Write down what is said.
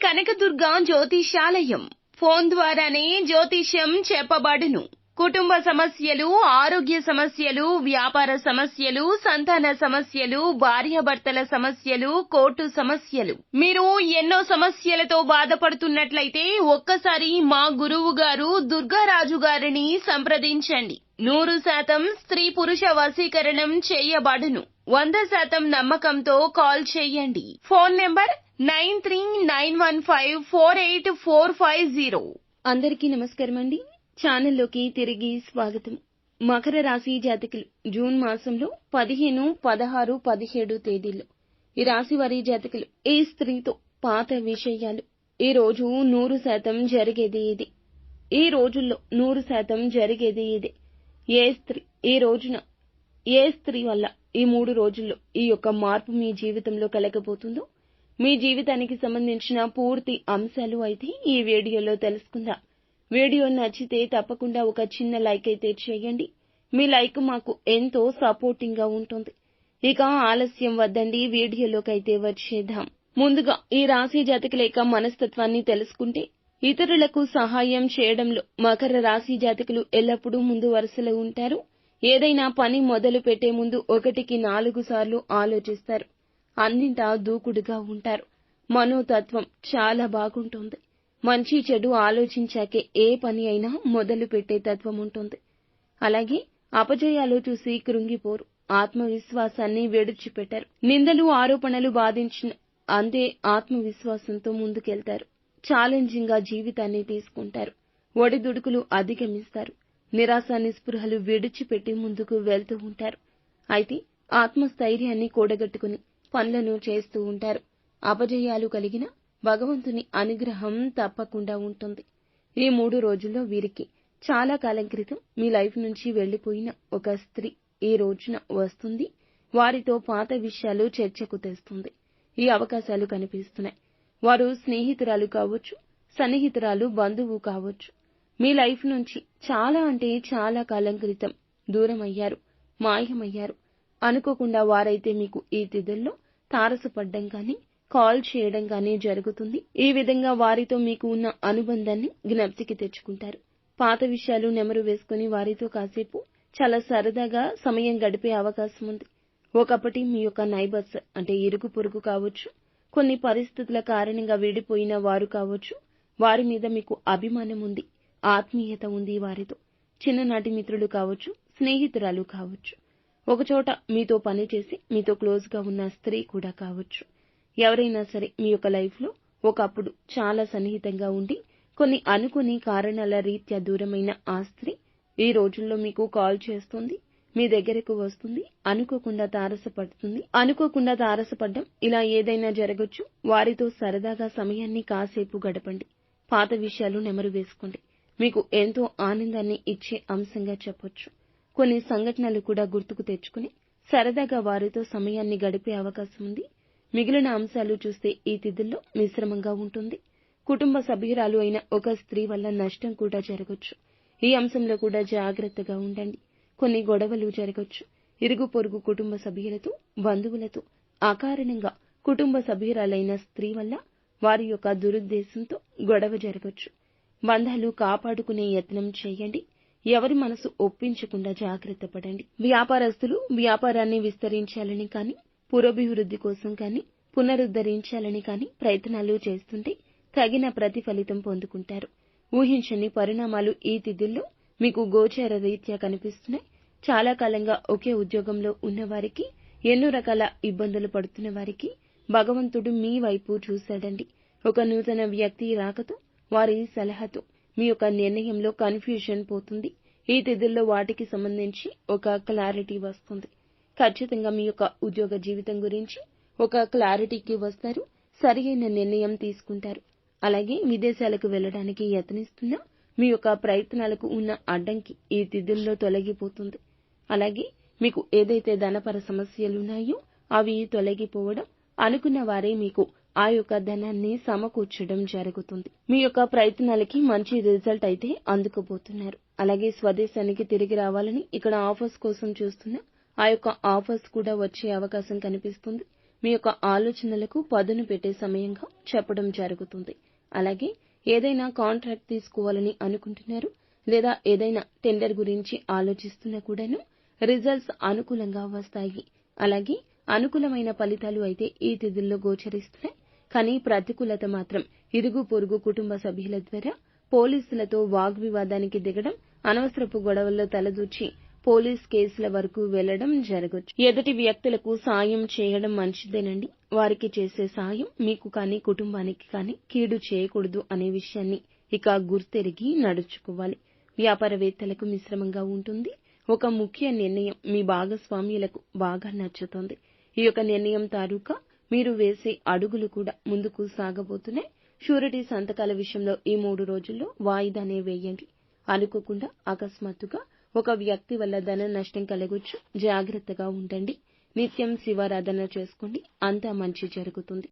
Kanakadurga జ్యోతిషాలయం. Phone ద్వారానే జ్యోతిష్యం చెప్పబడును. కుటుంబ సమస్యలు, ఆరోగ్య సమస్యలు, వ్యాపార సమస్యలు, సంతాన సమస్యలు, భార్యాభర్తల సమస్యలు, కోర్టు సమస్యలు. మీరు ఎన్నో సమస్యలతో బాధపడుతున్నట్లయితే ఒక్కసారి మా గురువు గారు దుర్గారాజు గారిని సంప్రదించండి. 100% స్త్రీ పురుష వశీకరణం చేయబడును. 100% నమ్మకంతో కాల్ చేయండి. Phone number 9391548450. అందరికీ నమస్కారం అండి. ఛానల్లోకి తిరిగి స్వాగతం. మకర రాశి జాతకులు జూన్ మాసంలో 15, 16, 17 తేదీల్లో ఈ రాశి వారి జాతకులు ఈ స్త్రీతో పాత విషయాలు ఈ రోజు 100% జరిగేది ఇది. ఈ రోజుల్లో 100% జరిగేది ఇది. ఏ స్త్రీ ఈ రోజున ఏ స్త్రీ వల్ల ఈ 3 రోజుల్లో ఈ యొక్క మార్పు మీ జీవితంలో కలగబోతుందో మీ జీవితానికి సంబంధించిన పూర్తి అంశాలు అయితే ఈ వీడియోలో తెలుసుకుందాం. వీడియో నచ్చితే తప్పకుండా ఒక చిన్న లైక్ అయితే చేయండి. మీ లైక్ మాకు ఎంతో సపోర్టింగ్ గా ఉంటుంది. ఇక ఆలస్యం వద్దండి, వీడియోలోకి అయితే వచ్చేద్దాం. ముందుగా ఈ రాశి జాతకుల యొక్క మనస్తత్వాన్ని తెలుసుకుంటే ఇతరులకు సహాయం చేయడంలో మకర రాశి జాతకులు ఎల్లప్పుడూ ముందు వరుసలో ఉంటారు. ఏదైనా పని మొదలు పెట్టే ముందు 1కి 4 సార్లు ఆలోచిస్తారు. అన్నింటా దూకుడుగా ఉంటారు. మనోతత్వం చాలా బాగుంటుంది. మంచి చెడు ఆలోచించాకే ఏ పని అయినా మొదలు పెట్టే తత్వం ఉంటుంది. అలాగే అపజయాలు చూసి కృంగిపోరు. ఆత్మవిశ్వాసాన్ని విడిచిపెట్టారు. నిందలు ఆరోపణలు బాధించిన అంతే ఆత్మవిశ్వాసంతో ముందుకెళ్తారు. ఛాలెంజింగ్ గా జీవితాన్ని తీసుకుంటారు. ఒడిదుడుకులు అధిగమిస్తారు. నిరాశ నిస్పృహలు విడిచిపెట్టి ముందుకు వెళ్తూ ఉంటారు. అయితే ఆత్మస్థైర్యాన్ని కూడగట్టుకుని పనులను చేస్తూ ఉంటారు. అపజయాలు కలిగిన భగవంతుని అనుగ్రహం తప్పకుండా ఉంటుంది. ఈ 3 రోజుల్లో వీరికి చాలా కాలం క్రితం మీ లైఫ్ నుంచి వెళ్లిపోయిన ఒక స్త్రీ ఈ రోజున వస్తుంది. వారితో పాత విషయాలు చర్చకు తెస్తుంది. ఈ అవకాశాలు కనిపిస్తున్నాయి. వారు స్నేహితురాలు కావచ్చు, సన్నిహితురాలు, బంధువు కావచ్చు. మీ లైఫ్ నుంచి చాలా అంటే చాలా కాలం క్రితం దూరమయ్యారు, మాయమయ్యారు. అనుకోకుండా వారైతే మీకు ఈ తిథుల్లో తారసపడ్డం కానీ కాల్ చేయడం కానీ జరుగుతుంది. ఈ విధంగా వారితో మీకు ఉన్న అనుబంధాన్ని జ్ఞప్తికి తెచ్చుకుంటారు. పాత విషయాలు నెమరు వేసుకుని వారితో కాసేపు చాలా సరదాగా సమయం గడిపే అవకాశం ఉంది. ఒకప్పటి మీ యొక్క నైబర్స్ అంటే ఇరుగు పొరుగు కావచ్చు, కొన్ని పరిస్థితుల కారణంగా విడిపోయిన వారు కావచ్చు. వారి మీద మీకు అభిమానం ఉంది, ఆత్మీయత ఉంది. వారితో చిన్ననాటి మిత్రులు కావచ్చు, స్నేహితురాలు కావచ్చు. ఒకచోట మీతో పనిచేసి మీతో క్లోజ్ గా ఉన్న స్త్రీ కూడా కావచ్చు. ఎవరైనా సరే మీ యొక్క లైఫ్ లో ఒకప్పుడు చాలా సన్నిహితంగా ఉండి కొన్ని అనుకోని కారణాల రీత్యా దూరమైన ఆ స్త్రీ ఈ రోజుల్లో మీకు కాల్ చేస్తుంది, మీ దగ్గరకు వస్తుంది. అనుకోకుండా తారసపడ్డం ఇలా ఏదైనా జరగొచ్చు. వారితో సరదాగా సమయాన్ని కాసేపు గడపండి. పాత విషయాలు నెమరు వేసుకోండి. మీకు ఎంతో ఆనందాన్ని ఇచ్చే అంశంగా చెప్పొచ్చు. కొన్ని సంఘటనలు కూడా గుర్తుకు తెచ్చుకుని సరదాగా వారితో సమయాన్ని గడిపే అవకాశం ఉంది. మిగిలిన అంశాలు చూస్తే ఈ తిథుల్లో మిశ్రమంగా ఉంటుంది. కుటుంబ సభ్యురాలు అయిన ఒక స్త్రీ వల్ల నష్టం కూడా జరగొచ్చు. ఈ అంశంలో కూడా జాగ్రత్తగా ఉండండి. కొన్ని గొడవలు జరగొచ్చు. ఇరుగు పొరుగు కుటుంబ సభ్యులతో, బంధువులతో అకారణంగా కుటుంబ సభ్యురాలైన స్త్రీ వల్ల వారి యొక్క దురుద్దేశంతో గొడవ జరగొచ్చు. బంధాలు కాపాడుకునే యత్నం చేయండి. ఎవరి మనసు ఒప్పించకుండా జాగ్రత్త పడండి. వ్యాపారస్తులు వ్యాపారాన్ని విస్తరించాలని కానీ, పురోభివృద్ధి కోసం కానీ, పునరుద్ధరించాలని కానీ ప్రయత్నాలు చేస్తుంటే తగిన ప్రతిఫలితం పొందుకుంటారు. ఊహించని పరిణామాలు ఈ తిథుల్లో మీకు గోచార రీత్యా కనిపిస్తున్నాయి. చాలా కాలంగా ఒకే ఉద్యోగంలో ఉన్నవారికి, ఎన్నో రకాల ఇబ్బందులు పడుతున్న వారికి భగవంతుడు మీ వైపు చూశాడండి. ఒక నూతన వ్యక్తి రాకతో, వారి సలహాతో మీ యొక్క నిర్ణయంలో కన్ఫ్యూజన్ పోతుంది. ఈ తిథుల్లో వాటికి సంబంధించి ఒక క్లారిటీ వస్తుంది. ఖచ్చితంగా మీ యొక్క ఉద్యోగ జీవితం గురించి ఒక క్లారిటీకి వస్తారు. సరియైన నిర్ణయం తీసుకుంటారు. అలాగే విదేశాలకు వెళ్లడానికి యత్నిస్తున్న మీ యొక్క ప్రయత్నాలకు ఉన్న అడ్డంకి ఈ తిథుల్లో తొలగిపోతుంది. అలాగే మీకు ఏదైతే ధనపర సమస్యలున్నాయో అవి తొలగిపోవడం, అనుకున్న వారే మీకు ఆ యొక్క ధనాన్ని సమకూర్చడం జరుగుతుంది. మీ యొక్క ప్రయత్నాలకి మంచి రిజల్ట్ అయితే అందుకోబోతున్నారు. అలాగే స్వదేశానికి తిరిగి రావాలని ఇక్కడ ఆఫర్స్ కోసం చూస్తున్న ఆ యొక్క ఆఫర్స్ కూడా వచ్చే అవకాశం కనిపిస్తుంది. మీ యొక్క ఆలోచనలకు పదును పెట్టే సమయంగా చెప్పడం జరుగుతుంది. అలాగే ఏదైనా కాంట్రాక్ట్ తీసుకోవాలని అనుకుంటున్నారు లేదా ఏదైనా టెండర్ గురించి ఆలోచిస్తున్నా కూడాను రిజల్ట్స్ అనుకూలంగా వస్తాయి. అలాగే అనుకూలమైన ఫలితాలు అయితే ఈ తిథుల్లో గోచరిస్తున్నాయి. కానీ ప్రతికూలత మాత్రం ఇరుగు పొరుగు కుటుంబ సభ్యుల ద్వారా పోలీసులతో వాగ్వివాదానికి దిగడం, అనవసరపు గొడవల్లో తలదూర్చి పోలీస్ కేసుల వరకు వెళ్లడం జరగొచ్చు. ఎదుటి వ్యక్తులకు సాయం చేయడం మంచిదేనండి. వారికి చేసే సాయం మీకు కానీ కుటుంబానికి కానీ కీడు చేయకూడదు అనే విషయాన్ని ఇక గుర్తెరిగి నడుచుకోవాలి. వ్యాపారవేత్తలకు మిశ్రమంగా ఉంటుంది. ఒక ముఖ్య నిర్ణయం మీ భాగస్వామ్యులకు బాగా నచ్చుతోంది. ఈ యొక్క నిర్ణయం తాలూకా మీరు వేసే అడుగులు కూడా ముందుకు సాగబోతున్నాయి. షూరిటీ సంతకాల విషయంలో ఈ 3 రోజుల్లో వాయిదానే వేయండి. అనుకోకుండా అకస్మాత్తుగా ఒక వ్యక్తి వల్ల ధన నష్టం కలగొచ్చు. జాగ్రత్తగా ఉండండి. నిత్యం శివారాధన చేసుకోండి. అంతా మంచి జరుగుతుంది.